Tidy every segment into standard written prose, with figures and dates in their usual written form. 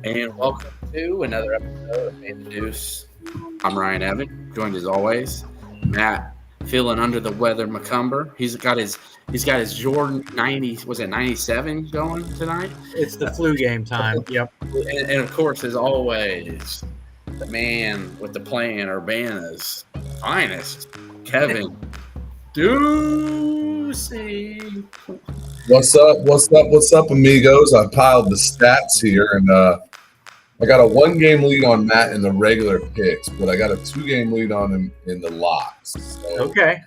And welcome to another episode of Pay the Deuce. I'm Ryan Evan, joined as always, Matt, feeling under the weather, McCumber. He's got his Jordan 90, was it 97 going tonight? It's the flu game time. Yep. And of course, as always, the man with the plan, Urbana's finest, Kevin Duce. What's up? What's up? What's up, amigos? I piled the stats here, and I got a 1-game lead on Matt in the regular picks, but I got a 2-game lead on him in the locks. So Okay.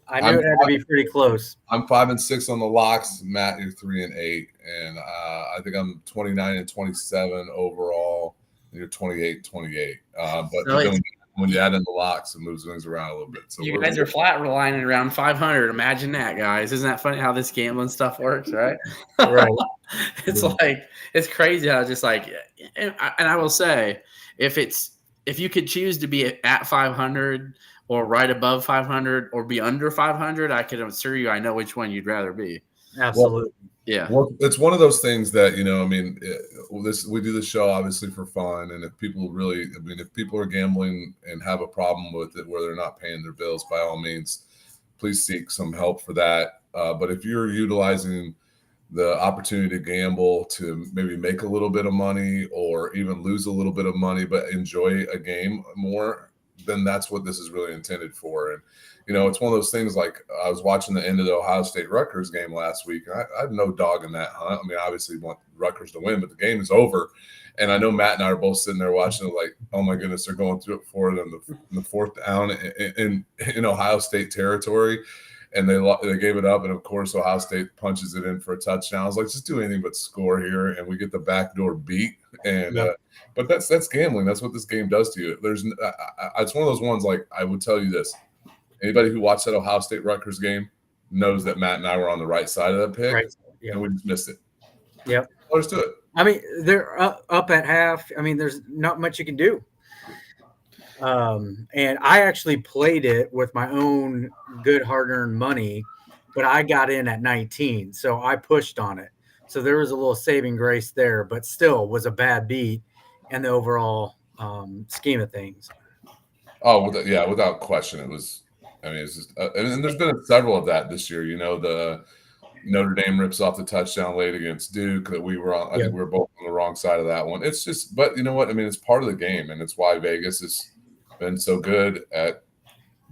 I knew it had to be pretty close. I'm 5-6 on the locks. Matt, you're 3-8, and I think I'm 29-27 overall. And you're 28-28. But So when you add in the locks, it moves things around a little bit. So you guys are flat lining around 500. Imagine that, guys. Isn't that funny how this gambling stuff works, right? Right. It's crazy how just like, and I will say, if you could choose to be at 500 or right above 500 or be under 500, I could assure you I know which one you'd rather be. Absolutely. Yeah. Well, it's one of those things that, we do this show obviously for fun. And if people are gambling and have a problem with it where they're not paying their bills, by all means, please seek some help for that. But if you're utilizing the opportunity to gamble to maybe make a little bit of money or even lose a little bit of money, but enjoy a game more, then that's what this is really intended for. And, it's one of those things like I was watching the end of the Ohio State-Rutgers game last week. And I have no dog in that hunt. I mean, obviously want Rutgers to win, but the game is over. And I know Matt and I are both sitting there watching it like, oh, my goodness, they're going through it for them in the fourth down in Ohio State territory. And they gave it up. And, of course, Ohio State punches it in for a touchdown. I was like, just do anything but score here. And we get the backdoor beat. And but that's gambling. That's what this game does to you. It's one of those ones like I would tell you this. Anybody who watched that Ohio State-Rutgers game knows that Matt and I were on the right side of that pick, Right. Yep. and we just missed it. Yep. Let's do it. I mean, they're up at half. I mean, there's not much you can do. And I actually played it with my own good hard-earned money, but I got in at 19, so I pushed on it. So there was a little saving grace there, but still was a bad beat in the overall scheme of things. Oh, without question, it was. I mean, it's just, and there's been several of that this year. The Notre Dame rips off the touchdown late against Duke that we were on. I think we were both on the wrong side of that one. It's just, but you know what? I mean, it's part of the game, and it's why Vegas has been so good at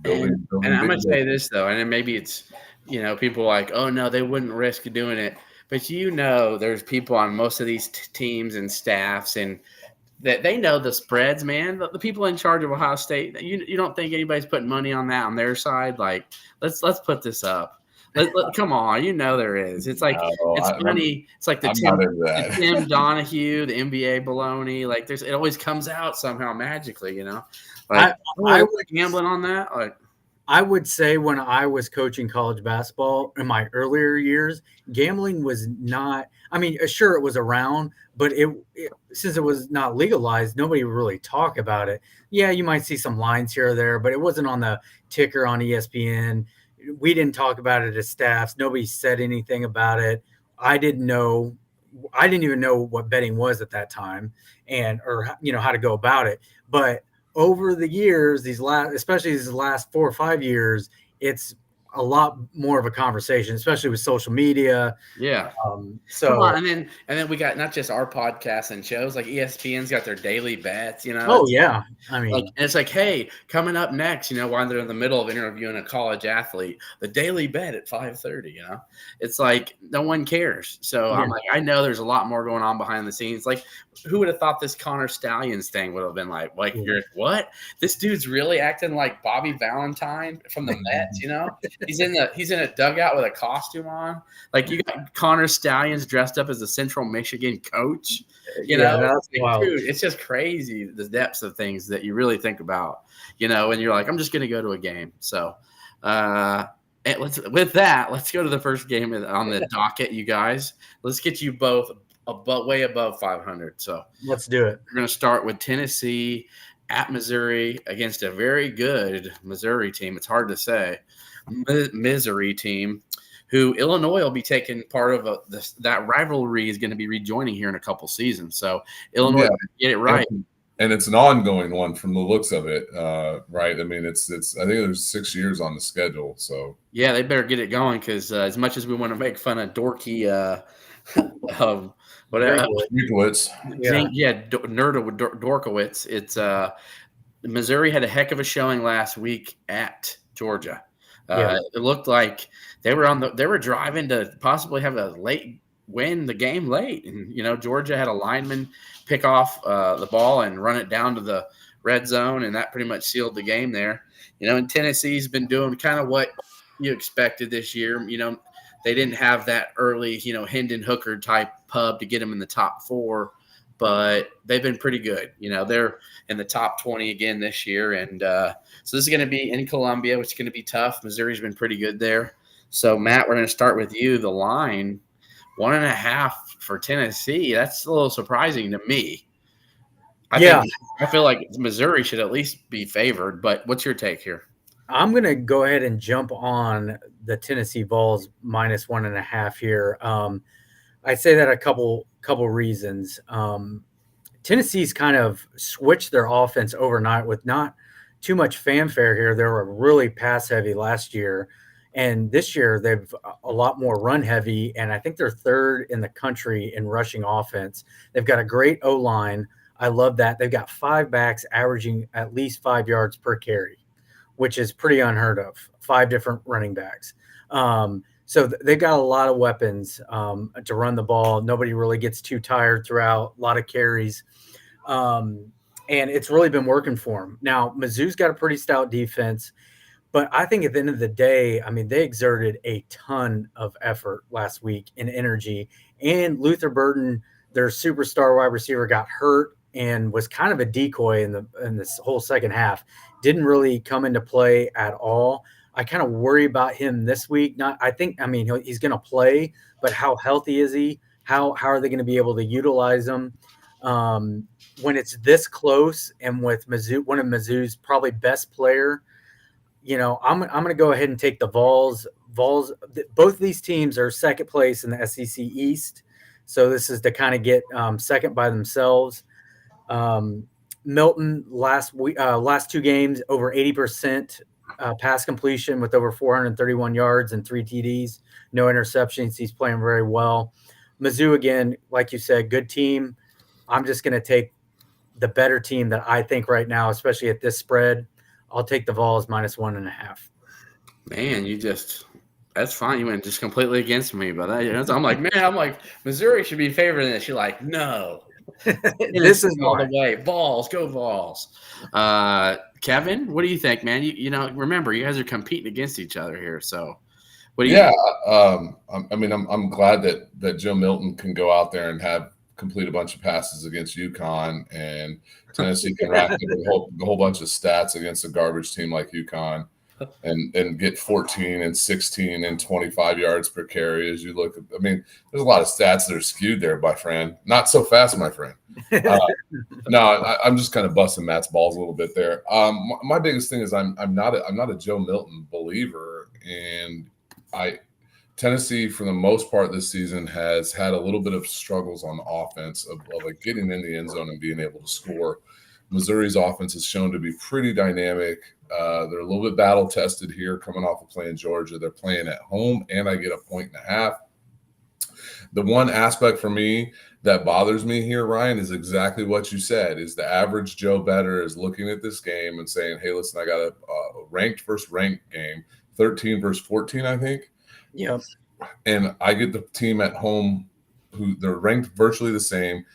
building. And I'm gonna say this though, and then maybe it's people like, oh no, they wouldn't risk doing it, but there's people on most of these teams and staffs and that they know the spreads, man. The people in charge of Ohio State, you don't think anybody's putting money on that on their side? Like, let's put this up. Come on, there is. It's like it's funny. It's like the Tim Donahue, the NBA baloney. Like it always comes out somehow magically. Like I was gambling on that. Like I would say when I was coaching college basketball in my earlier years, gambling was not. I mean, sure, it was around, but since it was not legalized, nobody would really talk about it. Yeah, you might see some lines here or there, but it wasn't on the ticker on ESPN. We didn't talk about it as staffs. Nobody said anything about it. I didn't even know what betting was at that time or how to go about it. But over the years, especially these last 4 or 5 years, it's a lot more of a conversation, especially with social media. Yeah. And then we got not just our podcasts and shows, like ESPN's got their daily bets, Oh yeah. I mean, it's like, hey, coming up next, while they're in the middle of interviewing a college athlete, the daily bet at 5:30, it's like no one cares. So I'm like, I know there's a lot more going on behind the scenes. Like, who would have thought this Connor Stallions thing would have been like, you're what? This dude's really acting like Bobby Valentine from the Mets, He's in a dugout with a costume on. Like, you got Connor Stallions dressed up as a Central Michigan coach. That's wild. Dude, it's just crazy the depths of things that you really think about. And you're like, I'm just going to go to a game. So, let's go to the first game on the docket, you guys. Let's get you both way above 500. So let's do it. We're going to start with Tennessee at Missouri against a very good Missouri team. It's hard to say. Missouri team who Illinois will be taking part of that rivalry is going to be rejoining here in a couple seasons. So Illinois get it right. And it's an ongoing one from the looks of it, right? I mean, it's. I think there's 6 years on the schedule, so yeah, they better get it going because as much as we want to make fun of dorky, whatever, Dorkowitz, it's Missouri had a heck of a showing last week at Georgia. It looked like they were driving to possibly have a win the game late, and Georgia had a lineman pick off the ball and run it down to the red zone, and that pretty much sealed the game there. And Tennessee's been doing kind of what you expected this year. They didn't have that early Hendon Hooker type pub to get them in the top 4, but they've been pretty good. They're in the top 20 again this year, and so this is going to be in Columbia, which is going to be tough. Missouri's been pretty good there. So Matt, we're going to start with you. The line 1.5 for Tennessee. That's a little surprising to me. I feel like Missouri should at least be favored, but what's your take here? I'm going to go ahead and jump on the Tennessee Vols minus 1.5 here. I'd say that a couple reasons. Tennessee's kind of switched their offense overnight with not too much fanfare here. They were really pass heavy last year, and this year they've a lot more run heavy, and I think they're third in the country in rushing offense. They've got a great O-line. I love that. They've got 5 backs averaging at least 5 yards per carry, which is pretty unheard of. 5 different running backs. So they've got a lot of weapons to run the ball. Nobody really gets too tired throughout, a lot of carries. And it's really been working for them. Now, Mizzou's got a pretty stout defense, but I think at the end of the day, I mean, they exerted a ton of effort last week and energy. And Luther Burden, their superstar wide receiver, got hurt and was kind of a decoy in this whole second half. Didn't really come into play at all. I kind of worry about him this week. He's going to play, but how healthy is he? How are they going to be able to utilize him when it's this close? And with Mizzou, one of Mizzou's probably best player, I'm going to go ahead and take the Vols. Both of these teams are second place in the SEC East, so this is to kind of get second by themselves. Milton last 2 games over 80% pass completion with over 431 yards and 3 TDs, no interceptions. He's playing very well. Mizzou, again, like you said, good team. I'm just going to take the better team that I think right now, especially at this spread. I'll take the Vols minus 1.5. Man, that's fine. You went just completely against me, but I'm like, Missouri should be favored in this. You're like, no. This is all the way. Vols, go Vols. Kevin, what do you think, man? Remember, you guys are competing against each other here. So, what do you? I'm glad that Joe Milton can go out there and complete a bunch of passes against UConn, and Tennessee can rack up a whole bunch of stats against a garbage team like UConn, and get 14 and 16 and 25 yards per carry. As you look, there's a lot of stats that are skewed there, my friend. Not so fast, my friend. I'm just kind of busting Matt's balls a little bit there. My biggest thing is I'm not a Joe Milton believer, and Tennessee, for the most part this season, has had a little bit of struggles on offense of like getting in the end zone and being able to score. Missouri's offense is shown to be pretty dynamic. They're a little bit battle tested here coming off of playing Georgia. They're playing at home, and I get 1.5. The one aspect for me that bothers me here, Ryan, is exactly what you said, is the average Joe bettor is looking at this game and saying, hey, listen, I got a ranked versus ranked game, 13 versus 14, I think. Yep. And I get the team at home who they're ranked virtually the same,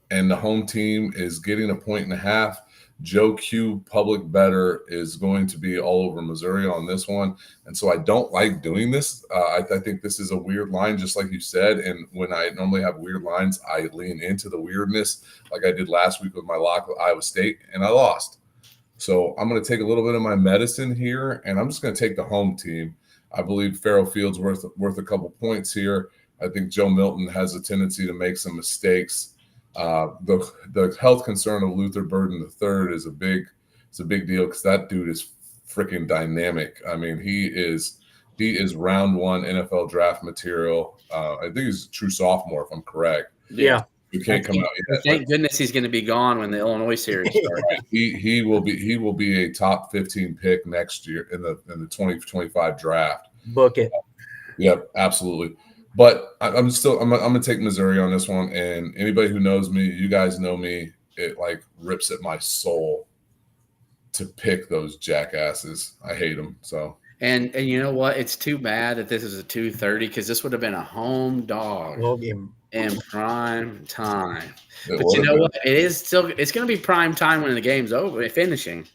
and the home team is getting 1.5. Joe Q public bettor is going to be all over Missouri on this one. And so I don't like doing this. I think this is a weird line, just like you said. And when I normally have weird lines, I lean into the weirdness like I did last week with my lock with Iowa State, and I lost. So I'm going to take a little bit of my medicine here, and I'm just going to take the home team. I believe Farrell Field's worth a couple points here. I think Joe Milton has a tendency to make some mistakes. The health concern of Luther Burden III is a big deal because that dude is freaking dynamic. I mean, he is He is round 1 NFL draft material. I think he's a true sophomore, if I'm correct. Yeah. He can't come out yet. Thank goodness he's going to be gone when the Illinois series starts. He will be a top 15 pick next year in the 2025 draft. Book it. Yep, absolutely. But I'm gonna take Missouri on this one. And anybody who knows me, you guys know me, it like rips at my soul to pick those jackasses. I hate them. So. And you know what? It's too bad that this is a 2:30 because this would have been a home dog in prime time. But you know what? It's going to be prime time when the game's over, finishing.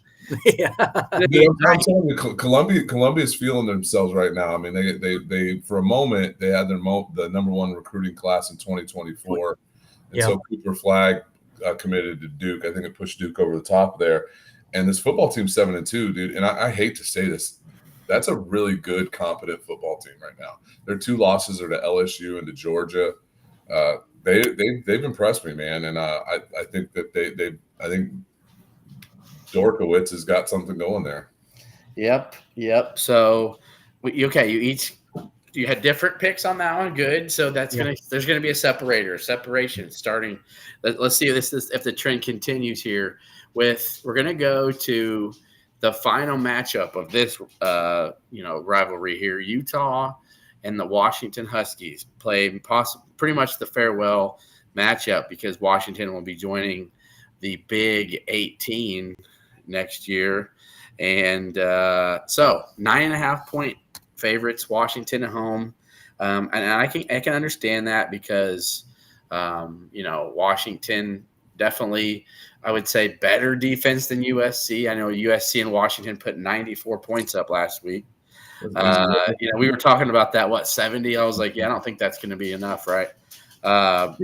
Yeah. I'm telling you, Columbia is feeling themselves right now. I mean, they for a moment they had the number 1 recruiting class in 2024, and so Cooper Flagg committed to Duke. I think it pushed Duke over the top there. And this football team's 7-2, dude. And I hate to say this. That's a really good, competent football team right now. Their 2 losses are to LSU and to Georgia. They've impressed me, man, and I think that I think Dorkowitz has got something going there. Yep. So, you had different picks on that one. Good. So there's gonna be a separation starting. Let's see if the trend continues here. We're gonna go to the final matchup of this, rivalry here. Utah and the Washington Huskies play pretty much the farewell matchup because Washington will be joining the Big 18 next year. And so 9.5-point favorites, Washington at home. And I can understand that because, Washington definitely – I would say better defense than USC. I know USC and Washington put 94 points up last week. We were talking about that, 70? I was like, I don't think that's going to be enough, right? But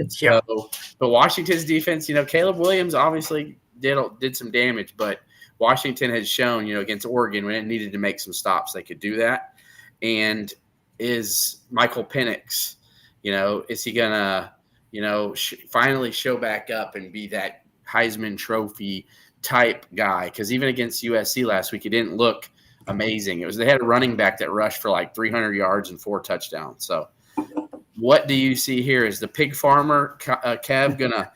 Washington's defense, Caleb Williams obviously did some damage, but Washington has shown, against Oregon when it needed to make some stops, they could do that. And is Michael Penix, is he going to, finally show back up and be that Heisman Trophy type guy? Because even against USC last week, he didn't look amazing. They had a running back that rushed for like 300 yards and 4 touchdowns. So what do you see here? Is the pig farmer Kev gonna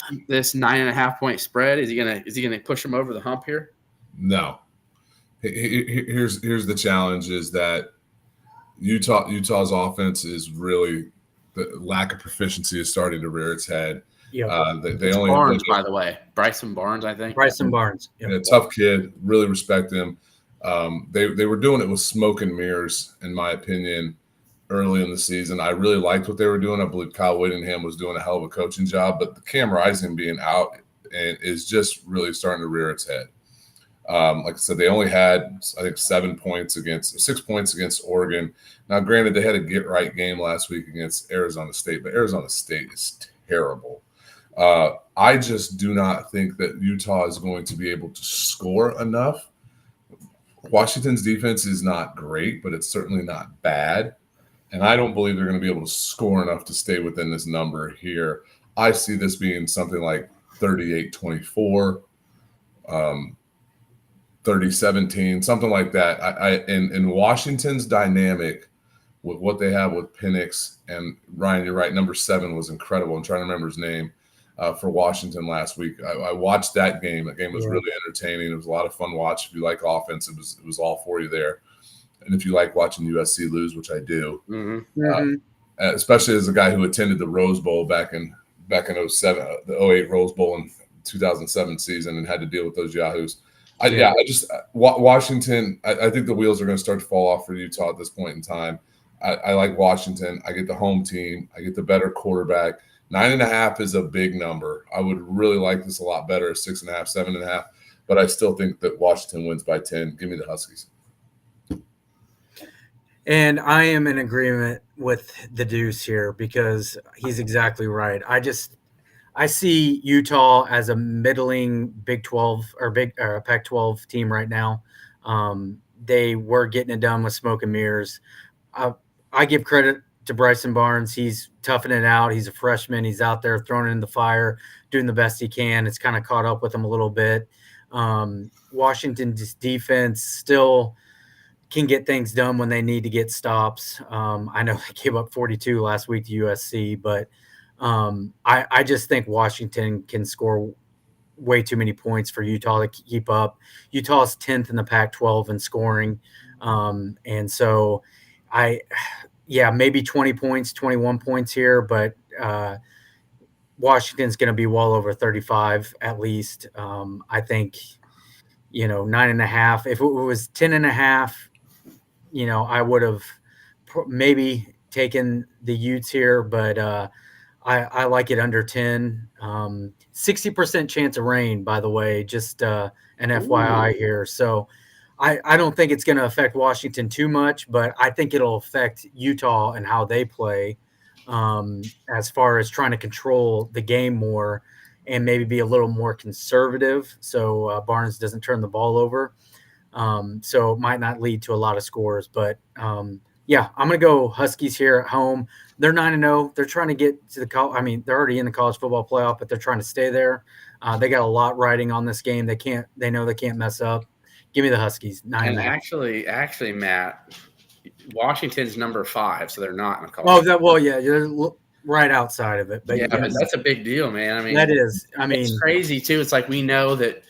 keep this 9.5-point spread? Is he gonna push him over the hump here? No. Here's the challenge: is that Utah's offense is really, the lack of proficiency is starting to rear its head. Yeah, they only Barnes, by the way, Bryson Barnes, I think. Bryson Barnes, a tough kid. Really respect him. They were doing it with smoke and mirrors, in my opinion, early in the season. I really liked what they were doing. I believe Kyle Whittingham was doing a hell of a coaching job, but the Cam Rising being out is just really starting to rear its head. Like I said, they only had, I think, 6 points against Oregon. Now, granted, they had a get-right game last week against Arizona State, but Arizona State is terrible. I just do not think that Utah is going to be able to score enough. Washington's defense is not great, but it's certainly not bad. And I don't believe they're going to be able to score enough to stay within this number here. I see this being something like 38-24, 30-17, something like that. In Washington's dynamic with what they have with Penix and Ryan, you're right, number 7 was incredible. I'm trying to remember his name. For Washington last week, I watched that game. That game was really entertaining. It was a lot of fun to watch. If you like offense, it was all for you there. And if you like watching USC lose, which I do, especially as a guy who attended the Rose Bowl back in 07, the 08 Rose Bowl in 2007 season, and had to deal with those yahoos. Washington. I think the wheels are going to start to fall off for Utah at this point in time. I like Washington. I get the home team. I get the better quarterback. 9.5 is a big number. I would really like this a lot better at 6.5, 7.5, but I still think that Washington wins by 10. Give me the Huskies. And I am in agreement with the Duce here because he's exactly right. I see Utah as a middling Big 12 or Pac-12 team right now. They were getting it done with smoke and mirrors. I give credit to Bryson Barnes. He's toughing it out. He's a freshman. He's out there throwing it in the fire, doing the best he can. It's kind of caught up with him a little bit. Washington's defense still can get things done when they need to get stops. I know they gave up 42 last week to USC, but I just think Washington can score way too many points for Utah to keep up. Utah's 10th in the Pac-12 in scoring. And so maybe 20 points, 21 points here, but Washington's going to be well over 35 at least. I think, 9.5. If it was 10.5, I would have maybe taken the Utes here, but I like it under 10. 60% chance of rain, by the way, just an FYI here. So I don't think it's going to affect Washington too much, but I think it'll affect Utah and how they play as far as trying to control the game more and maybe be a little more conservative so Barnes doesn't turn the ball over. So it might not lead to a lot of scores, but I'm going to go Huskies here at home. They're 9-0. They're trying to get to the they're already in the college football playoff, but they're trying to stay there. They got a lot riding on this game. They know they can't mess up. Give me the Huskies. 9. And actually, Matt, Washington's number 5, so they're not in the college. You're right outside of it. But yeah, but that's a big deal, man. I mean, that is. It's crazy too. It's like we know that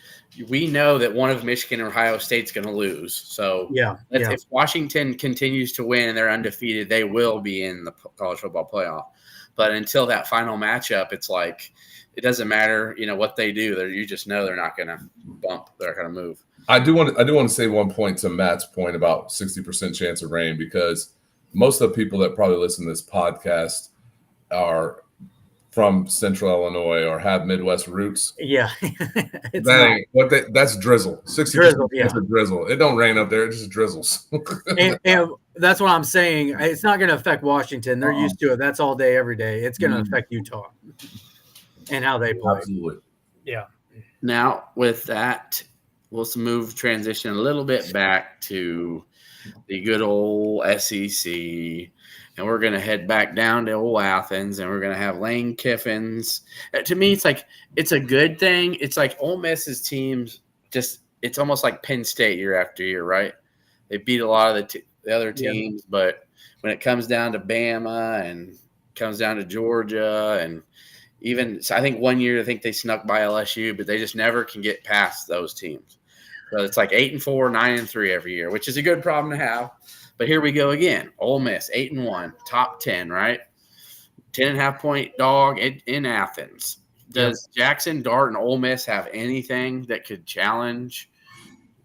one of Michigan or Ohio State's going to lose. So if Washington continues to win and they're undefeated, they will be in the college football playoff. But until that final matchup, it's like it doesn't matter, what they do. You just know they're not going to bump. They're going to move. I do want to say one point to Matt's point about 60% chance of rain, because most of the people that probably listen to this podcast are from Central Illinois or have Midwest roots. Yeah. That's drizzle. 60% of drizzle. It don't rain up there. It just drizzles. and that's what I'm saying. It's not going to affect Washington. They're used to it. That's all day, every day. It's going to affect Utah and how they play. Absolutely. Yeah. Now, with that, we'll transition a little bit back to the good old SEC. And we're going to head back down to old Athens, and we're going to have Lane Kiffin's. To me, it's like it's a good thing. It's like Ole Miss's teams it's almost like Penn State year after year, right? They beat a lot of the other teams, but when it comes down to Bama and comes down to Georgia, and even so I think one year they snuck by LSU, but they just never can get past those teams. So it's like 8-4, 9-3 every year, which is a good problem to have. But here we go again. Ole Miss, 8-1, top 10, right? 10.5-point dog in Athens. Does Jackson Dart and Ole Miss have anything that could challenge,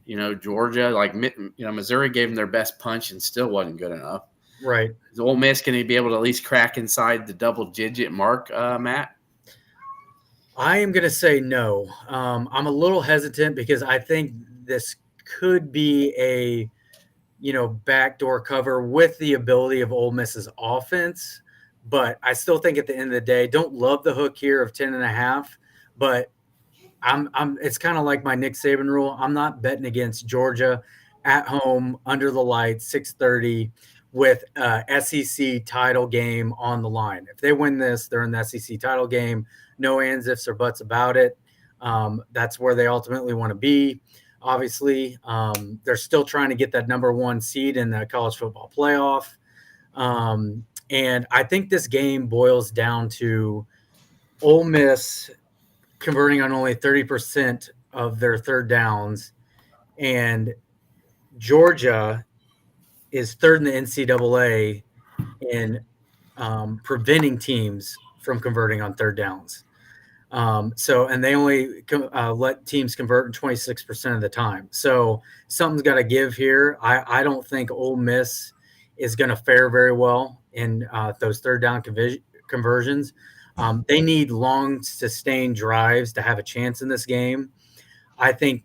Georgia? Like, Missouri gave them their best punch and still wasn't good enough. Right. Is Ole Miss going to be able to at least crack inside the double-digit mark, Matt? I am going to say no. I'm a little hesitant because I think this could be a backdoor cover with the ability of Ole Miss's offense. But I still think at the end of the day, don't love the hook here of 10.5, but it's kind of like my Nick Saban rule. I'm not betting against Georgia at home under the lights, 6:30 with SEC title game on the line. If they win this, they're in the SEC title game. No ands, ifs, or buts about it. That's where they ultimately want to be. Obviously, they're still trying to get that number 1 seed in the college football playoff. And I think this game boils down to Ole Miss converting on only 30% of their third downs. And Georgia is third in the NCAA in preventing teams from converting on third downs. And they only let teams convert in 26% of the time. So something's got to give here. I don't think Ole Miss is going to fare very well in those third down conversions. They need long, sustained drives to have a chance in this game. I think,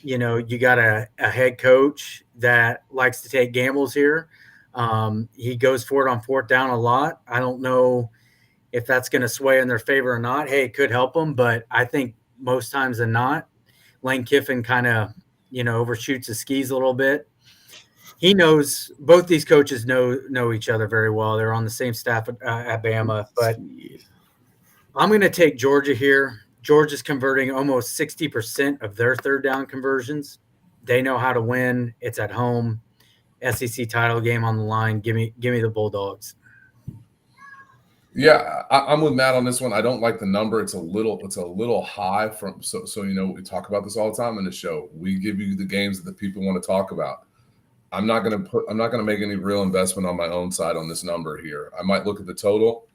you got a head coach that likes to take gambles here. He goes for it on fourth down a lot. I don't know if that's going to sway in their favor or not. Hey, it could help them, but I think most times than not, Lane Kiffin kind of, overshoots his skis a little bit. He knows both these coaches know each other very well. They're on the same staff at Bama, but I'm going to take Georgia here. Georgia's converting almost 60% of their third down conversions. They know how to win. It's at home. SEC title game on the line. Give me the Bulldogs. Yeah, I'm with Matt on this one. I don't like the number. It's a little high from so we talk about this all the time in the show. We give you the games that the people want to talk about. I'm not gonna make any real investment on my own side on this number here. I might look at the total.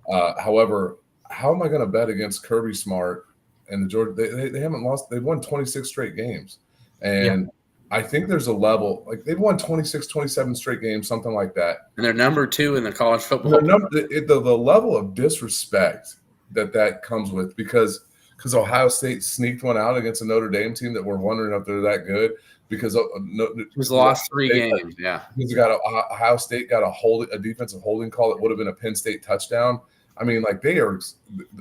However, how am I going to bet against Kirby Smart and the Georgia? They haven't lost. They've won 26 straight games, and I think there's a level like they've won 26, 27 straight games, something like that. And they're number 2 in the college football. The level of disrespect that comes with because Ohio State sneaked one out against a Notre Dame team that we're wondering if they're that good because who's lost 3 games. Yeah, because Ohio State got a defensive holding call that would have been a Penn State touchdown. I mean, like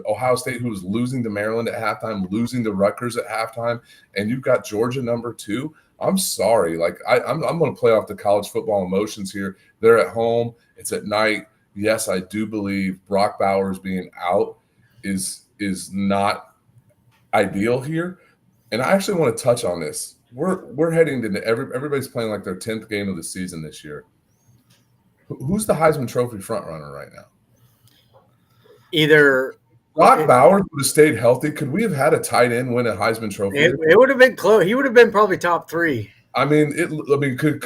Ohio State, who was losing to Maryland at halftime, losing to Rutgers at halftime, and you've got Georgia number 2. I'm sorry. Like I'm going to play off the college football emotions here. They're at home. It's at night. Yes, I do believe Brock Bowers being out is not ideal here. And I actually want to touch on this. We're heading to everybody's playing like their 10th game of the season this year. Who's the Heisman Trophy front runner right now? Either Brock Bowers would have stayed healthy. Could we have had a tight end win a Heisman Trophy? It would have been close. He would have been probably top 3. I mean, could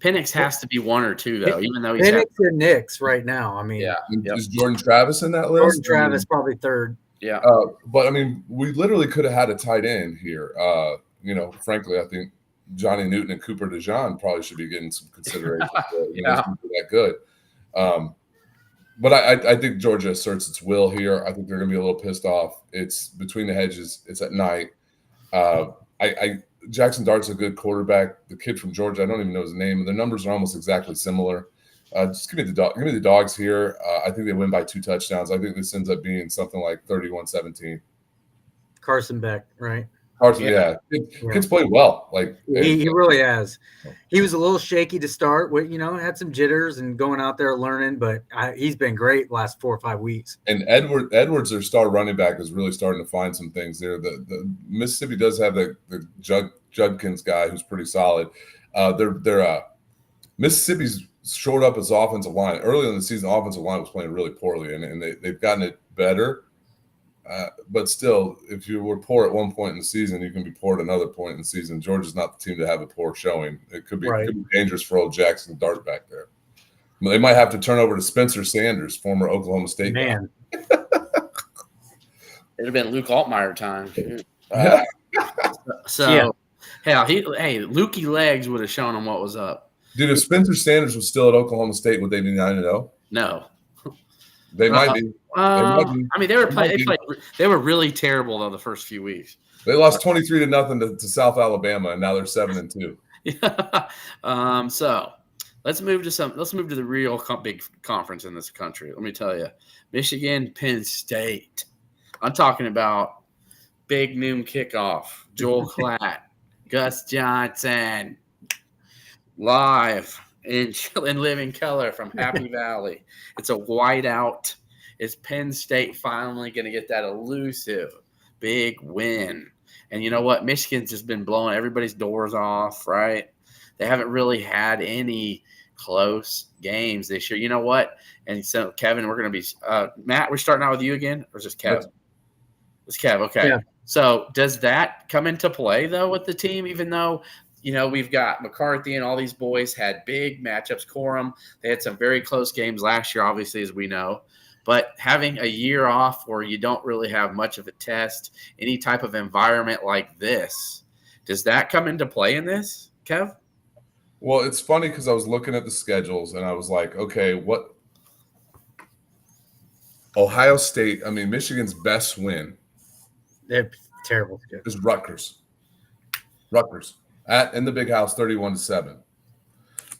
Penix has to be 1 or 2 though, even though he's Penix and Nix right now. I mean, is Jordan Travis in that list? Jordan Travis probably 3rd. Yeah, but I mean, we literally could have had a tight end here. Frankly, I think Johnny Newton and Cooper DeJean probably should be getting some consideration. That good. But I think Georgia asserts its will here. I think they're going to be a little pissed off. It's between the hedges. It's at night. Jackson Dart's a good quarterback. The kid from Georgia, I don't even know his name. Their numbers are almost exactly similar. Just give me the dogs here. I think they win by 2 touchdowns. I think this ends up being something like 31-17. Carson Beck, right? Carson, Kid's played well. Like he really has. He was a little shaky to start. Had some jitters and going out there learning, but he's been great last 4 or 5 weeks. And Edwards, their star running back, is really starting to find some things there. The Mississippi does have the Judkins guy who's pretty solid. Mississippi's shored up its offensive line. Early in the season, the offensive line was playing really poorly, and they've gotten it better. But still, if you were poor at one point in the season, you can be poor at another point in the season. Georgia's not the team to have a poor showing. It could be dangerous for old Jackson Dart back there. They might have to turn over to Spencer Sanders, former Oklahoma State guy. It'd have been Luke Altmaier time. Lukey Legs would have shown him what was up. Dude, if Spencer Sanders was still at Oklahoma State, would they be 9-0? No. They might be. I mean, they were really terrible though the first few weeks. They lost 23-0 to South Alabama, and now they're 7-2. Yeah. So let's move to the real big conference in this country. Let me tell you, Michigan, Penn State. I'm talking about big noon kickoff. Joel Klatt, Gus Johnson, live in living color from Happy Valley. It's a whiteout. Is Penn State finally going to get that elusive big win? And you know what? Michigan's just been blowing everybody's doors off, right? They haven't really had any close games this year. You know what? And so, Kevin, we're going to be Matt, we're starting out with you again, or is this Kev? It's Kev, okay. Yeah. So does that come into play, though, with the team, even though – we've got McCarthy and all these boys had big matchups. Corum, they had some very close games last year, obviously, as we know. But having a year off where you don't really have much of a test, any type of environment like this, does that come into play in this, Kev? Well, it's funny because I was looking at the schedules and I was like, okay, what – Ohio State, I mean, Michigan's best win. They're terrible. Is Rutgers. In the Big House, 31-7.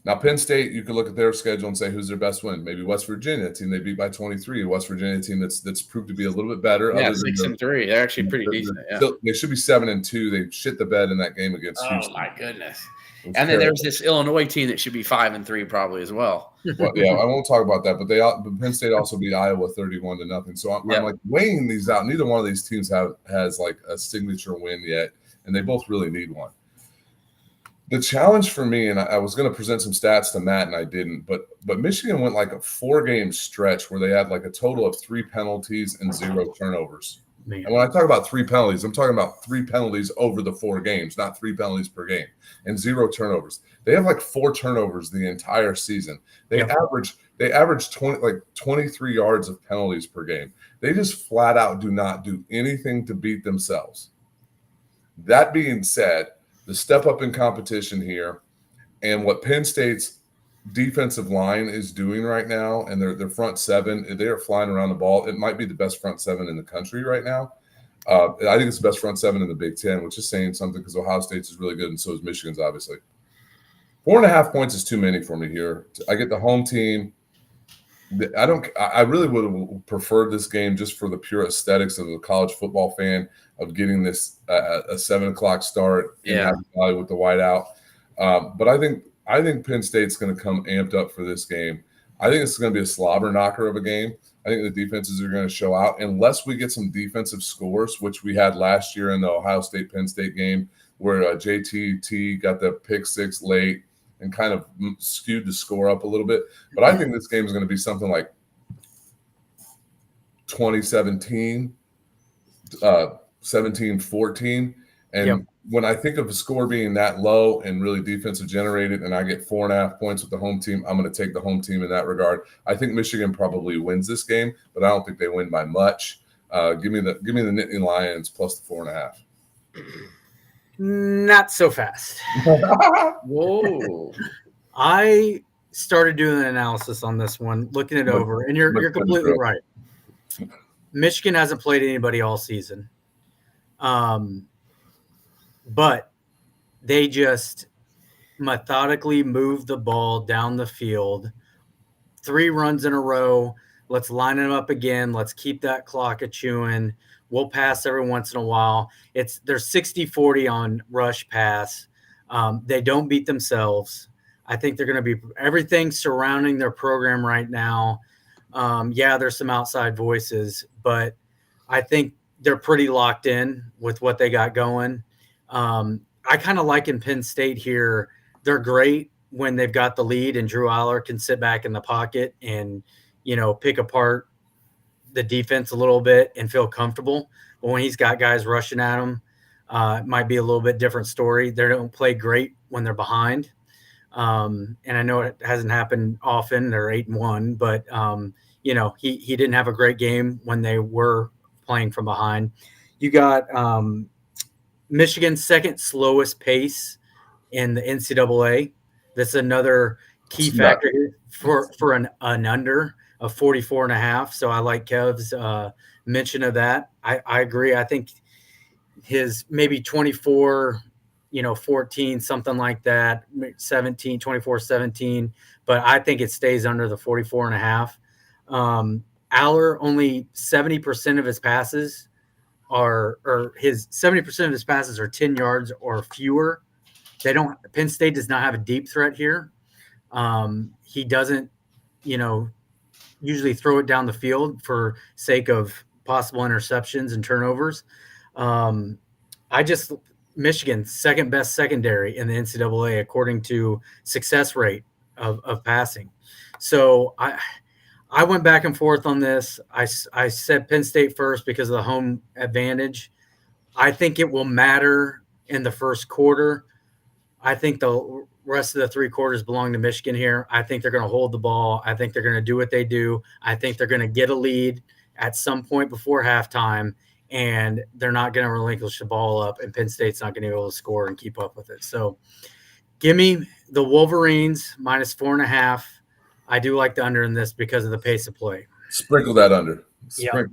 Now, Penn State, you could look at their schedule and say, who's their best win? Maybe West Virginia, a team they beat by 23. West Virginia, a team that's proved to be a little bit better. Yeah, 6-3. They're actually pretty decent. Yeah. They should be 7-2. They shit the bed in that game against Houston. Oh, my goodness. And then there's this Illinois team that should be 5-3 probably as well. Well, yeah, I won't talk about that. But Penn State also beat Iowa 31-0. So I'm like weighing these out. Neither one of these teams has like a signature win yet, and they both really need one. The challenge for me, and I was going to present some stats to Matt, and I didn't, but Michigan went like a 4-game stretch where they had like a total of 3 penalties and 0 turnovers. Man. And when I talk about 3 penalties, I'm talking about 3 penalties over the 4 games, not 3 penalties per game, and 0 turnovers. They have like 4 turnovers the entire season. They average 23 yards of penalties per game. They just flat out do not do anything to beat themselves. That being said, the step up in competition here and what Penn State's defensive line is doing right now, and their front 7, they are flying around the ball. It might be the best front 7 in the country right now. I think it's the best front 7 in the Big Ten, which is saying something because Ohio State's is really good, and so is Michigan's, obviously. 4.5 points is too many for me here. I get the home team. I really would have preferred this game just for the pure aesthetics of the college football fan of getting this a 7:00 start in Happy Valley with the whiteout. But I think Penn State's going to come amped up for this game. I think it's going to be a slobber knocker of a game. I think the defenses are going to show out unless we get some defensive scores, which we had last year in the Ohio State-Penn State game where JTT got the pick 6 late and kind of skewed the score up a little bit. But I think this game is going to be something like 2017, 17-14. And when I think of the score being that low and really defensive generated, and I get 4.5 points with the home team, I'm going to take the home team in that regard. I think Michigan probably wins this game, but I don't think they win by much. Give me the Nittany Lions plus the 4.5. Not so fast. Whoa. I started doing an analysis on this one, looking it over, and you're completely right. Michigan hasn't played anybody all season. But they just methodically move the ball down the field. 3 runs in a row. Let's line them up again. Let's keep that clock a-chewing. We'll pass every once in a while. They're 60-40 on rush pass. They don't beat themselves. I think they're going to be everything surrounding their program right now. There's some outside voices, but I think they're pretty locked in with what they got going. I kind of like in Penn State here. They're great when they've got the lead and Drew Aller can sit back in the pocket and, pick apart the defense a little bit and feel comfortable. But when he's got guys rushing at him, it might be a little bit different story. They don't play great when they're behind. And I know it hasn't happened often. They're 8-1, but he didn't have a great game when they were playing from behind. You got Michigan's second slowest pace in the NCAA. That's another key factor here for an under of 44.5. So I like Kev's mention of that. I agree. I think his maybe 24, 14, something like that, 17, 24-17. But I think it stays under the 44.5. Aller, only 70% of his passes are 10 yards or fewer. Penn State does not have a deep threat here. He doesn't, usually throw it down the field for sake of possible interceptions and turnovers. Michigan's second best secondary in the NCAA according to success rate of passing. So I went back and forth on this. I said Penn State first because of the home advantage. I think it will matter in the first quarter. I think the rest of the 3 quarters belong to Michigan here. I think they're going to hold the ball. I think they're going to do what they do. I think they're going to get a lead at some point before halftime, and they're not going to relinquish the ball up, and Penn State's not going to be able to score and keep up with it. So give me the Wolverines minus 4.5. I do like the under in this because of the pace of play. Sprinkle that under. Yeah.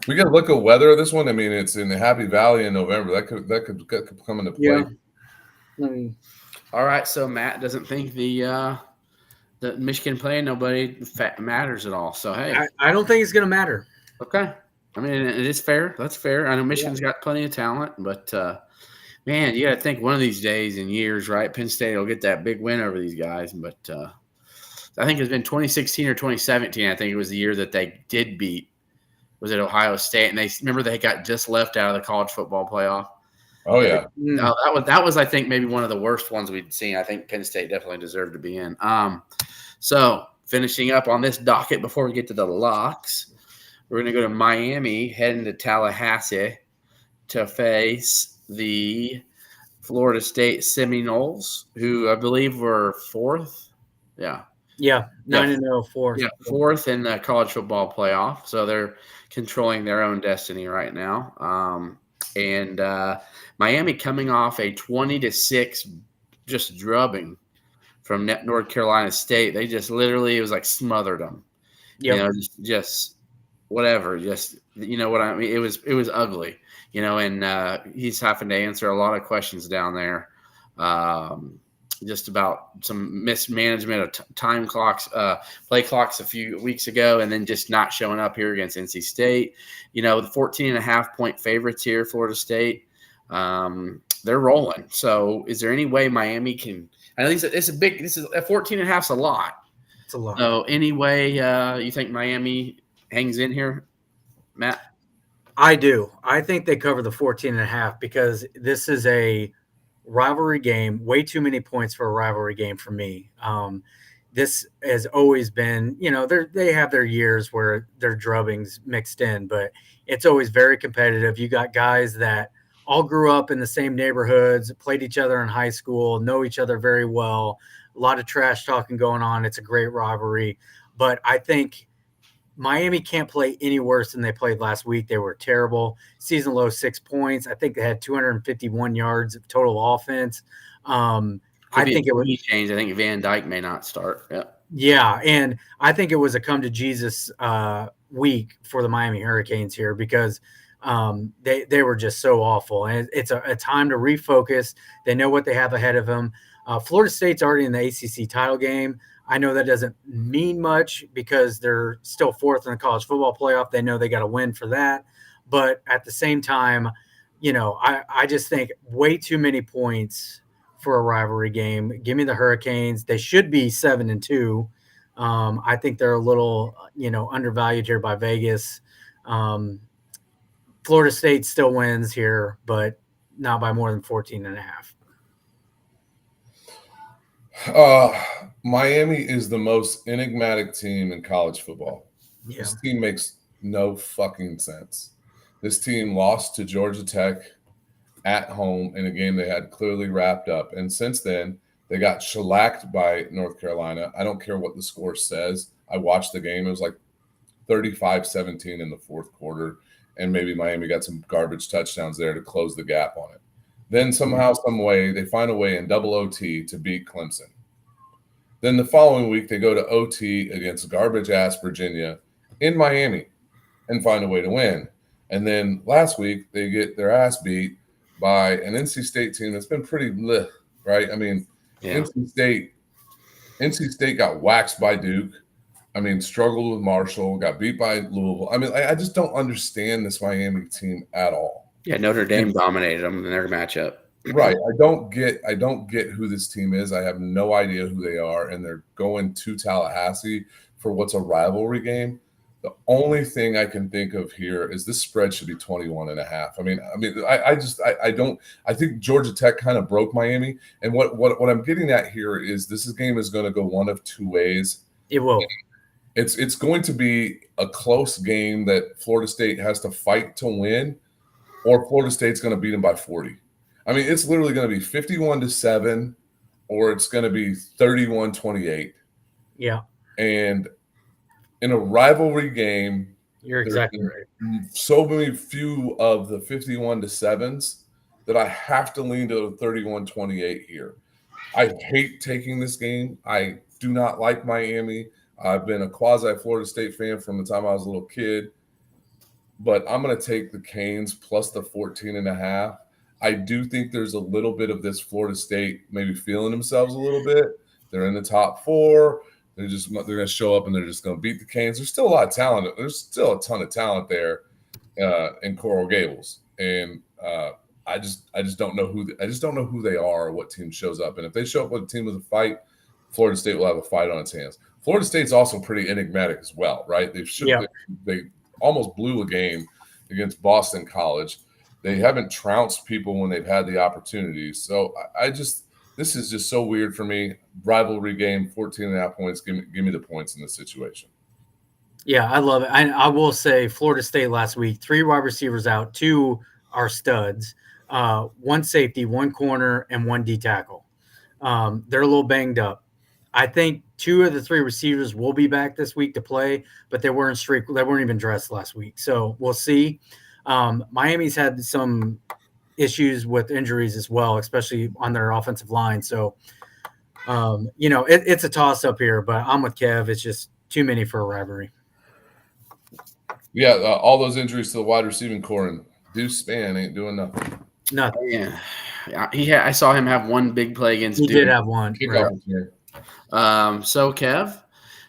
We got to look at weather of this one. I mean, it's in the Happy Valley in November. That could come into play. Yeah. All right, so Matt doesn't think the Michigan playing nobody matters at all. So hey, I don't think it's going to matter. Okay, I mean it is fair. That's fair. I know Michigan's got plenty of talent, but man, you got to think one of these days and years, right? Penn State will get that big win over these guys. But I think it's been 2016 or 2017. I think it was the year that they did beat. Was it Ohio State? And they got just left out of the college football playoff. Oh yeah. That was I think maybe one of the worst ones we'd seen. I think Penn State definitely deserved to be in. So finishing up on this docket before we get to the locks, we're going to go to Miami, heading to Tallahassee to face the Florida State Seminoles, who I believe were fourth. Yeah. 9-0, fourth. Yeah, fourth in the college football playoff. So they're controlling their own destiny right now. And Miami coming off a 20-6 just drubbing from North Carolina State. They just literally, it was like smothered them. Yep. You know, just whatever. Just, you know what I mean? It was ugly, you know, and he's having to answer a lot of questions down there. Just about some mismanagement of time clocks, play clocks a few weeks ago, and then just not showing up here against NC State. You know, the 14.5-point favorites here, Florida State, they're rolling. So is there any way Miami can – I know this is a 14.5 is a lot. It's a lot. So any way you think Miami hangs in here, Matt? I do. I think they cover the 14.5 because this is a rivalry game, way too many points for a rivalry game for me. This has always been, you know, they have their years where their drubbings mixed in, but it's always very competitive. You got guys that all grew up in the same neighborhoods, played each other in high school, know each other very well, a lot of trash talking going on. It's a great rivalry, but I think Miami can't play any worse than they played last week. They were terrible. Season low 6 points. I think they had 251 yards of total offense. I think it was change. I think Van Dyke may not start. Yeah. Yeah, and I think it was a come to Jesus week for the Miami Hurricanes here because they were just so awful. And it's a time to refocus. They know what they have ahead of them. Florida State's already in the ACC title game. I know that doesn't mean much because they're still fourth in the college football playoff. They know they got to win for that. But at the same time, you know, I just think way too many points for a rivalry game. Give me the Hurricanes. They should be 7-2. I think they're a little, you know, undervalued here by Vegas. Florida State still wins here, but not by more than 14.5. Miami is the most enigmatic team in college football. Yeah. This team makes no fucking sense. This team lost to Georgia Tech at home in a game they had clearly wrapped up. And since then, they got shellacked by North Carolina. I don't care what the score says. I watched the game. It was like 35-17 in the fourth quarter. And maybe Miami got some garbage touchdowns there to close the gap on it. Then somehow, some way, they find a way in double OT to beat Clemson. Then the following week, they go to OT against garbage-ass Virginia in Miami and find a way to win. And then last week, they get their ass beat by an NC State team that's been pretty bleh, right? I mean, yeah. NC State got waxed by Duke. I mean, struggled with Marshall, got beat by Louisville. I mean, I just don't understand this Miami team at all. Yeah, Notre Dame dominated them in their matchup. Right. I don't get who this team is. I have no idea who they are, and they're going to Tallahassee for what's a rivalry game. The only thing I can think of here is this spread should be 21.5. I think Georgia Tech kind of broke Miami. And what I'm getting at here is this game is going to go one of two ways. It will. It's going to be a close game that Florida State has to fight to win, or Florida State's going to beat them by 40. I mean, it's literally going to be 51-7, or it's going to be 31-28. Yeah. And in a rivalry game, you're exactly right. So many few of the 51-7s that I have to lean to the 31-28 here. I hate taking this game. I do not like Miami. I've been a quasi Florida State fan from the time I was a little kid, but I'm going to take the Canes plus the 14.5. I do think there's a little bit of this Florida State maybe feeling themselves a little bit. They're in the top four. They're going to show up and they're just going to beat the Canes. There's still a lot of talent. There's still a ton of talent there in Coral Gables, and I just don't know who they are or what team shows up. And if they show up with a team with a fight, Florida State will have a fight on its hands. Florida State's also pretty enigmatic as well, right? They almost blew a game against Boston College. They haven't trounced people when they've had the opportunities. So this is just so weird for me. Rivalry game, 14.5 points. Give me the points in this situation. Yeah, I love it. I will say Florida State last week, 3 wide receivers out, 2 are studs, 1 safety, 1 corner, and 1 D tackle. They're a little banged up. I think 2 of the 3 receivers will be back this week to play, but they weren't even dressed last week. So we'll see. Miami's had some issues with injuries as well, especially on their offensive line. So, it's a toss up here, but I'm with Kev. It's just too many for a rivalry. Yeah, all those injuries to the wide receiving core, and Duce Span ain't doing nothing. Nothing. Yeah, I saw him have 1 big play against He Duke. did have 1. Right. So Kev,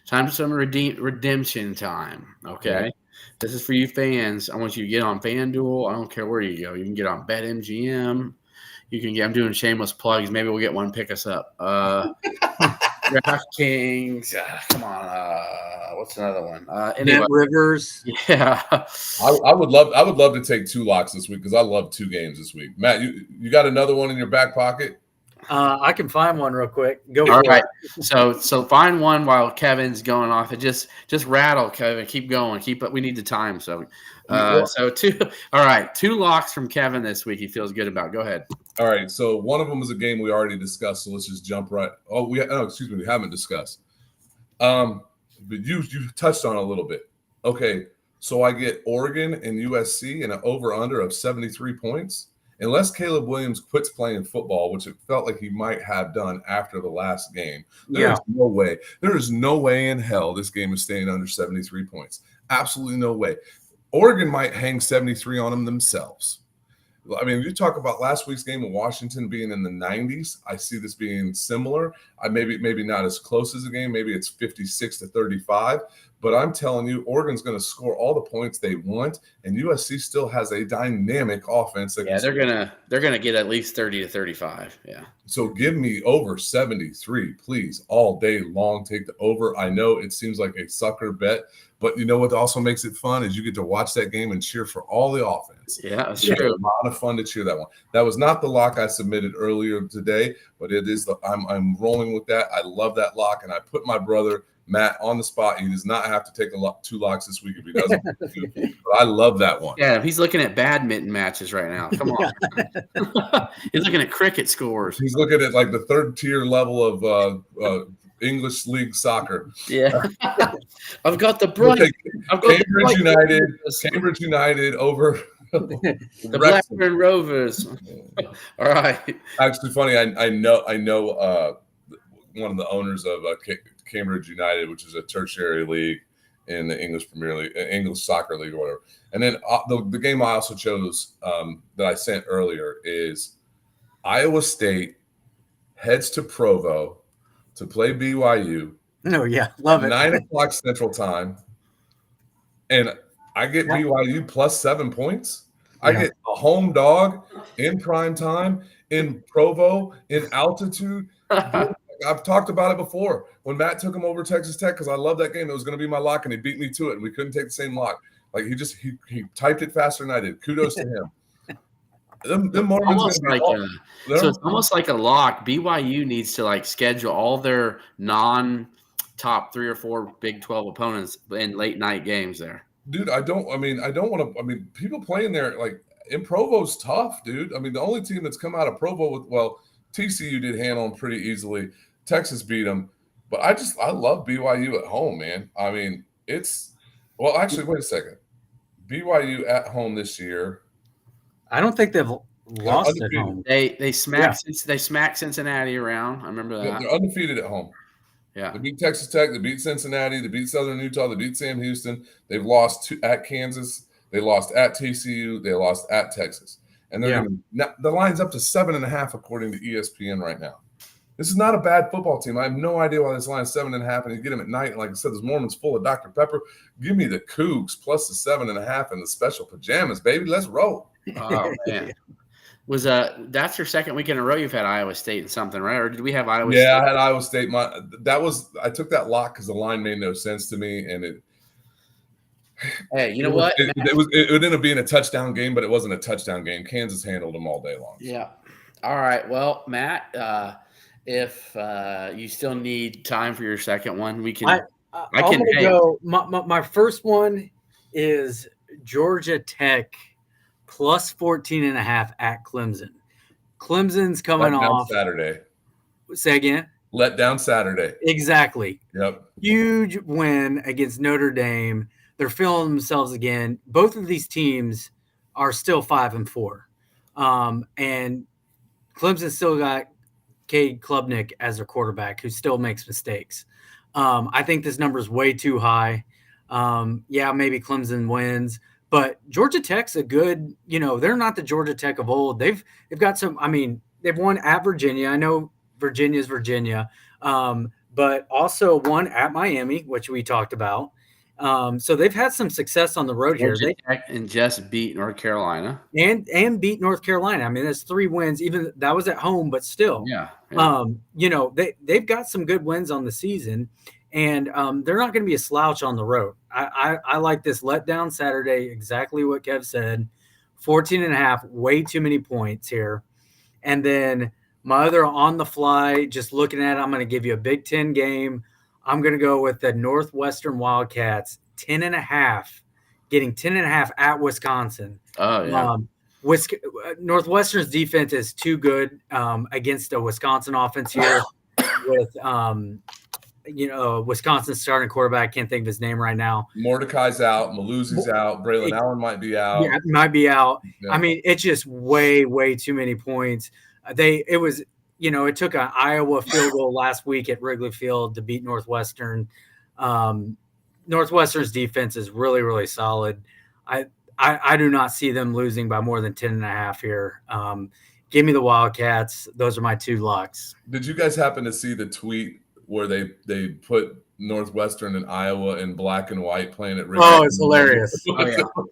time for some redemption time. Okay. Yeah. This is for you fans. I want you to get on FanDuel. I don't care where you go. You can get on BetMGM. You can get. I'm doing shameless plugs. Maybe we'll get one. Pick us up. DraftKings. Come on. What's another one? Anyway. Rivers. Yeah. I would love to take 2 locks this week because I love 2 games this week. Matt, you got another one in your back pocket? I can find one real quick. Go All for right. it. So find one while Kevin's going off. It just rattle, Kevin. Keep going. We need the time. So 2. All right. 2 locks from Kevin this week. He feels good about. Go ahead. All right. So one of them is a game we already discussed. So let's just jump right. We haven't discussed. But you touched on it a little bit. Okay. So I get Oregon and USC and an over/under of 73 points. Unless Caleb Williams quits playing football, which it felt like he might have done after the last game, there is no way. There is no way in hell this game is staying under 73 points. Absolutely no way. Oregon might hang 73 on them themselves. I mean, you talk about last week's game in Washington being in the 90s. I see this being similar. Maybe not as close as a game. Maybe it's 56-35. But I'm telling you, Oregon's going to score all the points they want, and USC still has a dynamic offense. They're gonna get at least 30-35. Yeah. So give me over 73, please, all day long. Take the over. I know it seems like a sucker bet, but you know what also makes it fun is you get to watch that game and cheer for all the offense. Yeah, that's true. true. A lot of fun to cheer that one. That was not the lock I submitted earlier today, but it is. I'm rolling with that. I love that lock, and I put my brother Matt on the spot. He does not have to take 2 locks this week if he doesn't. But I love that one. Yeah, he's looking at badminton matches right now. Come on. He's looking at cricket scores. He's looking at like the 3rd tier level of English League soccer. Yeah. I've got the bright. Cambridge United over the Blackburn Rovers. All right. Actually, funny. I know one of the owners of Cambridge United, which is a tertiary league in the English Premier League, English Soccer League, or whatever. And then the game I also chose that I sent earlier is Iowa State heads to Provo to play BYU. Oh yeah, love it. 9:00 Central Time, and I get BYU plus 7 points. I get a home dog in prime time in Provo in altitude. I've talked about it before. When Matt took him over Texas Tech, because I love that game, it was going to be my lock, and he beat me to it, and we couldn't take the same lock. Like he typed it faster than I did. Kudos to him. It's almost like a lock. BYU needs to schedule all their non-top 3 or 4 Big 12 opponents in late night games there. Dude, I don't want to. People playing there in Provo's tough, dude. The only team that's come out of Provo TCU did handle them pretty easily. Texas beat them, but I love BYU at home, man. Wait a second. BYU at home this year. I don't think they've lost at home. They smacked Cincinnati around. I remember that. Yeah, they're undefeated at home. Yeah. They beat Texas Tech. They beat Cincinnati. They beat Southern Utah. They beat Sam Houston. They've lost at Kansas. They lost at TCU. They lost at Texas. And the line's up to 7.5 according to ESPN right now. This is not a bad football team. I have no idea why this line is 7.5, and you get them at night. And like I said, this Mormon's full of Dr. Pepper. Give me the Cougs plus the 7.5 and the special pajamas, baby. Let's roll. Oh man, that's your second week in a row you've had Iowa State and something, right? Or did we have Iowa State? Yeah, I had Iowa State. I took that lock because the line made no sense to me, and Hey, you know what? It ended up being a touchdown game, but it wasn't a touchdown game. Kansas handled them all day long. Yeah. All right. Well, Matt, if you still need time for your second one, we can. I'm going to go. My first one is Georgia Tech plus 14.5 at Clemson. Clemson's coming off Saturday. Say again. Let down Saturday. Exactly. Yep. Huge win against Notre Dame. They're feeling themselves again. Both of these teams are still 5-4. And Clemson still got Cade Klubnik as their quarterback, who still makes mistakes. I think this number is way too high. Maybe Clemson wins, but Georgia Tech's a good, they're not the Georgia Tech of old. They've got some, they've won at Virginia. I know Virginia's Virginia, but also won at Miami, which we talked about. So they've had some success on the road Georgia Tech and just beat North Carolina and beat North Carolina. That's 3 wins. Even that was at home, but still, they've got some good wins on the season, and they're not going to be a slouch on the road. I like this letdown Saturday. Exactly what Kev said. 14.5, way too many points here. And then my other on the fly, just looking at it, I'm going to give you a Big Ten game. I'm going to go with the Northwestern Wildcats, 10.5, getting 10.5 at Wisconsin. Oh, yeah. Northwestern's defense is too good against a Wisconsin offense here with, Wisconsin's starting quarterback. Can't think of his name right now. Mordecai's out. Maluzi's out. Braylon Allen might be out. Yeah, might be out. Yeah. It's just way, way too many points. It took an Iowa field goal last week at Wrigley Field to beat Northwestern. Northwestern's defense is really, really solid. I do not see them losing by more than 10.5 here. Give me the Wildcats. Those are my 2 locks. Did you guys happen to see the tweet where they put Northwestern and Iowa in black and white playing at Wrigley? Oh, it's hilarious.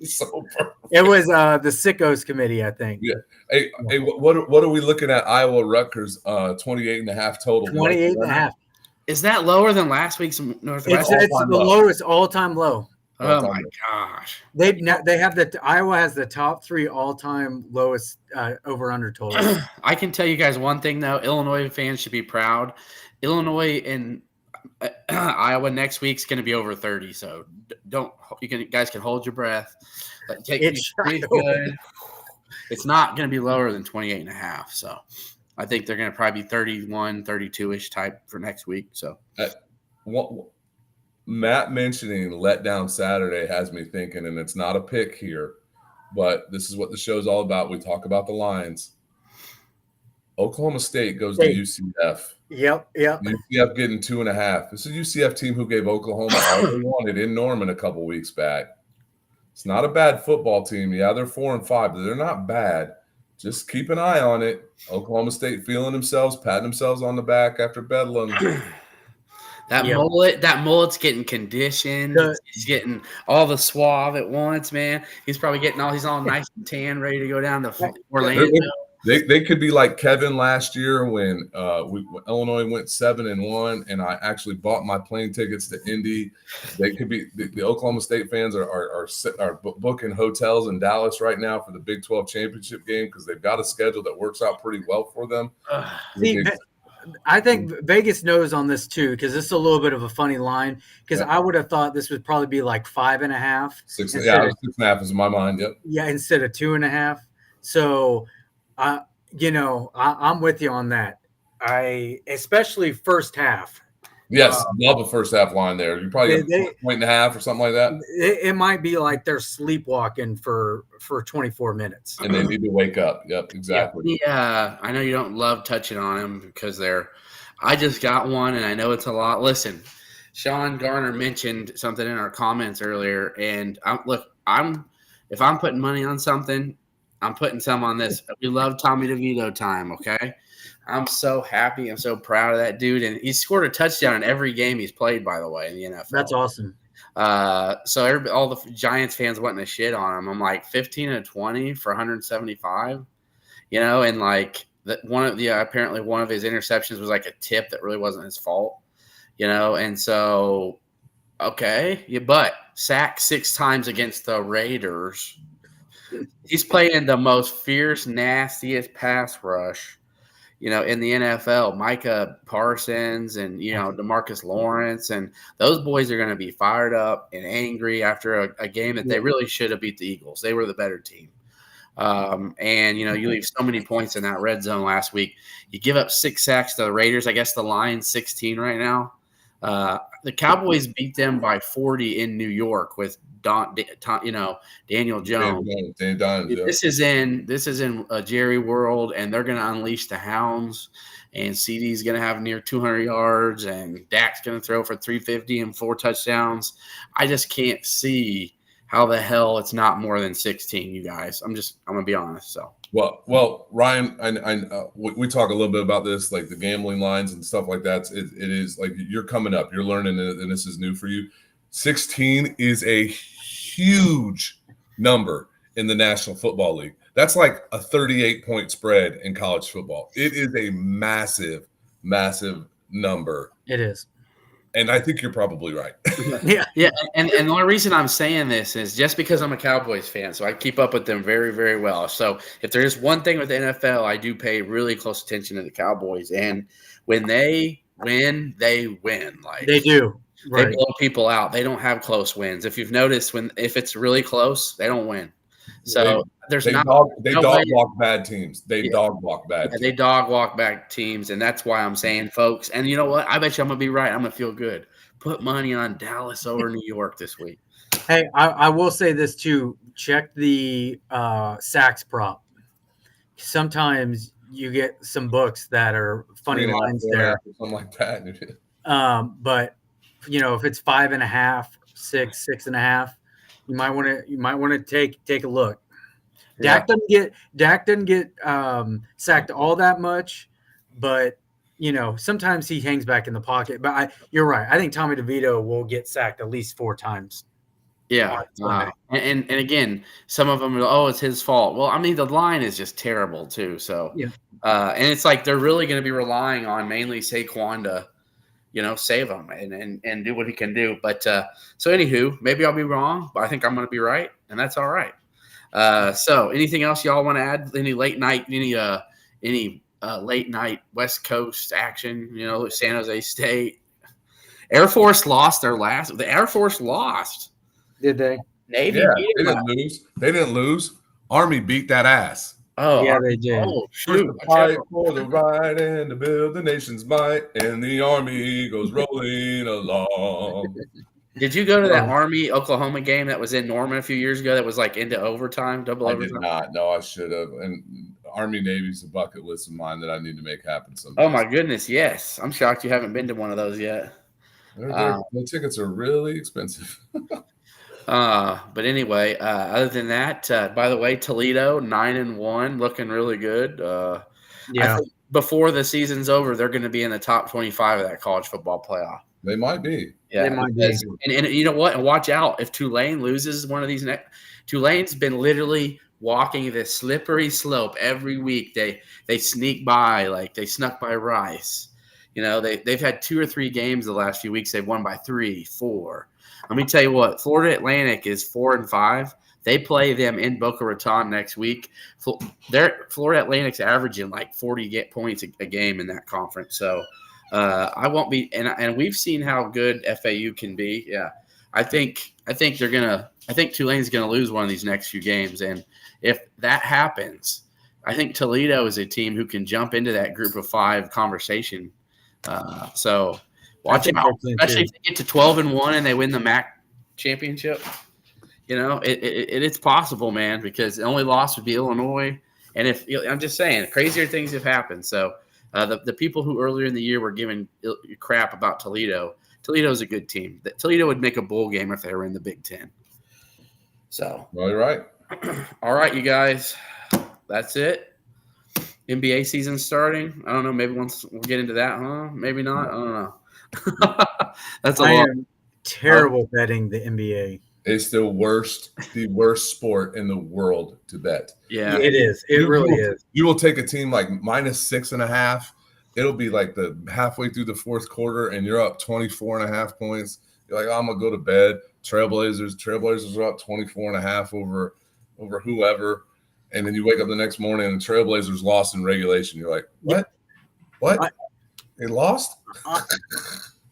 So it was the Sickos committee, I think. Yeah. Hey, what are we looking at? Iowa Rutgers 28.5 total. 28.5. Is that lower than last week's Northwestern? It's the lowest all-time low. Oh my gosh! They have Iowa has the top 3 all-time lowest over/under total. I can tell you guys one thing though: Illinois fans should be proud. Illinois and Iowa next week's going to be over 30. So you guys can hold your breath. It's pretty good. It's not going to be lower than 28.5. So I think they're going to probably be 31, 32-ish type for next week. So Matt mentioning letdown Saturday has me thinking, and it's not a pick here, but this is what the show's all about. We talk about the lines. Oklahoma State goes to UCF. Yep. UCF getting 2.5. This is a UCF team who gave Oklahoma all they wanted in Norman a couple weeks back. It's not a bad football team. Yeah, they're 4-5, but they're not bad. Just keep an eye on it. Oklahoma State feeling themselves, patting themselves on the back after Bedlam. That mullet's getting conditioned. He's getting all the suave at once, man. He's probably getting he's all nice and tan, ready to go down to Orlando. They could be like Kevin last year when Illinois went 7-1, and I actually bought my plane tickets to Indy. They could be the Oklahoma State fans are booking hotels in Dallas right now for the Big 12 championship game because they've got a schedule that works out pretty well for them. I think Vegas knows on this too, because this is a little bit of a funny line. Because I would have thought this would probably be like 5.5. 6.5 is in my mind. Yep. Yeah, instead of 2.5. So, I'm with you on that. Especially first half. Yes, love the first half line there. You probably get a point and a half or something like that. It might be like they're sleepwalking for 24 minutes. And they need to wake up. Yep, exactly. Yeah, I know you don't love touching on them because I just got one, and I know it's a lot. Listen, Sean Garner mentioned something in our comments earlier, and if I'm putting money on something, I'm putting some on this. We love Tommy DeVito time, okay? I'm so happy. I'm so proud of that dude. And he scored a touchdown in every game he's played, by the way, in the NFL. That's awesome. So all the Giants fans wanting to shit on him. I'm like 15-20 for 175, and like apparently one of his interceptions was like a tip that really wasn't his fault, and so, okay. Yeah, but sacked 6 times against the Raiders. He's playing the most fierce, nastiest pass rush, in the NFL. Micah Parsons and, DeMarcus Lawrence. And those boys are going to be fired up and angry after a game that they really should have beat the Eagles. They were the better team. And, you leave so many points in that red zone last week. You give up 6 sacks to the Raiders. I guess the line's 16 right now. The Cowboys beat them by 40 in New York with Daniel Jones. This is in a Jerry world, and they're going to unleash the hounds. And CD's going to have near 200 yards, and Dak's going to throw for 350 and 4 touchdowns. I just can't see how the hell it's not more than 16, you guys. I'm going to be honest. So. Well, Ryan, we talk a little bit about this, like the gambling lines and stuff like that. It is like you're coming up, you're learning it, and this is new for you. 16 is a huge number in the National Football League. That's like a 38-point spread in college football. It is a massive, massive number. It is. And I think you're probably right. Yeah. And the only reason I'm saying this is just because I'm a Cowboys fan, so I keep up with them very, very well. So if there is one thing with the NFL, I do pay really close attention to the Cowboys. And when they win, they win. Like they do. Right. They blow people out. They don't have close wins. If you've noticed, if it's really close, they don't win. So they dog walk bad teams. They dog walk bad. They dog walk back teams, and that's why I'm saying, folks. And you know what? I bet you I'm gonna be right. I'm gonna feel good. Put money on Dallas over New York this week. Hey, I will say this too. Check the sacks prop. Sometimes you get some books that are funny lines there, something like that. But if it's 5.5, 6, 6.5. You might want to take a look. Dak doesn't get sacked all that much, but sometimes he hangs back in the pocket. But you're right. I think Tommy DeVito will get sacked at least 4 times. Yeah, and again, some of them are, it's his fault. Well, I mean, the line is just terrible too. So and it's like they're really going to be relying on mainly Saquon to save him and do what he can do. But so anywho, maybe I'll be wrong, but I think I'm going to be right, and that's all right. So anything else y'all want to add? Any late night West Coast action? San Jose State, Air Force lost their last. The Air Force lost. Did they? Navy. Yeah, they didn't lose. Army beat that ass. Oh, yeah, they did. Oh, shoot. Fight for the right and to build the nation's might, and the Army goes rolling along. Did you go to that Army-Oklahoma game that was in Norman a few years ago that was like into overtime, double overtime? I did not. No, I should have. And Army-Navy's a bucket list of mine that I need to make happen someday. Oh, my goodness, yes. I'm shocked you haven't been to one of those yet. The tickets are really expensive. But anyway, other than that, by the way, Toledo 9-1, looking really good. I think before the season's over, they're going to be in the top 25 of that college football playoff. They might be. Yeah, they might be. And you know what? And watch out if Tulane loses one of these Tulane's been literally walking this slippery slope every week. They sneak by, like they snuck by Rice. They've had 2 or 3 games the last few weeks. They've won by 3, 4. Let me tell you what, Florida Atlantic is 4-5. They play them in Boca Raton next week. Florida Atlantic's averaging like 40 points a game in that conference. So I won't be, and we've seen how good FAU can be. Yeah, I think Tulane's gonna lose one of these next few games, and if that happens, I think Toledo is a team who can jump into that group of 5 conversation. So. Watch out, especially if they get to 12-1 and they win the MAC championship. It's possible, man, because the only loss would be Illinois. And I'm just saying, crazier things have happened. So the people who earlier in the year were giving crap about Toledo's a good team. Toledo would make a bowl game if they were in the Big Ten. So, well, you're right. All right, you guys, that's it. NBA season starting. I don't know. Maybe once we'll get into that, huh? Maybe not. I don't know. That's I am terrible betting the NBA. It's the worst sport in the world to bet. Yeah, it is. It really is. You will take a team like -6.5. It'll be like the halfway through the 4th quarter, and you're up 24.5 points, You're like, oh, I'm gonna go to bed. Trailblazers are up 24.5 over whoever, and then you wake up the next morning and Trailblazers lost in regulation. You're like, what? They lost?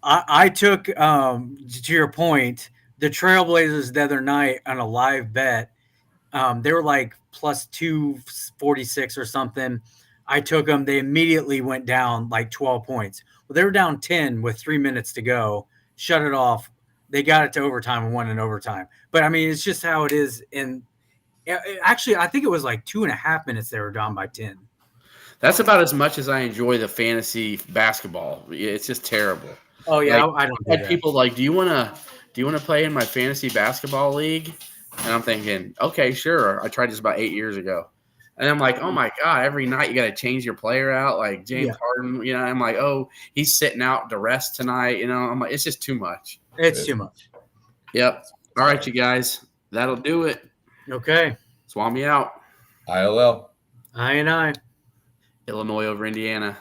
I took to your point, the Trailblazers the other night on a live bet. They were like plus 246 or something. I took them. They immediately went down like 12 points. Well, they were down 10 with 3 minutes to go. Shut it off. They got it to overtime and won in overtime. But I mean, it's just how it is. And actually, I think it was like 2.5 minutes they were down by 10. That's about as much as I enjoy the fantasy basketball. It's just terrible. Oh yeah, like, I don't. Do that. People like, do you want to play in my fantasy basketball league? And I'm thinking, okay, sure. I tried this about 8 years ago. And I'm like, oh my God, every night you got to change your player out, like James Harden. You know, I'm like, oh, he's sitting out to rest tonight. You know, I'm like, it's just too much. It's too much. Yep. All right, you guys, that'll do it. Okay. Swap me out. ILL. I. Illinois over Indiana.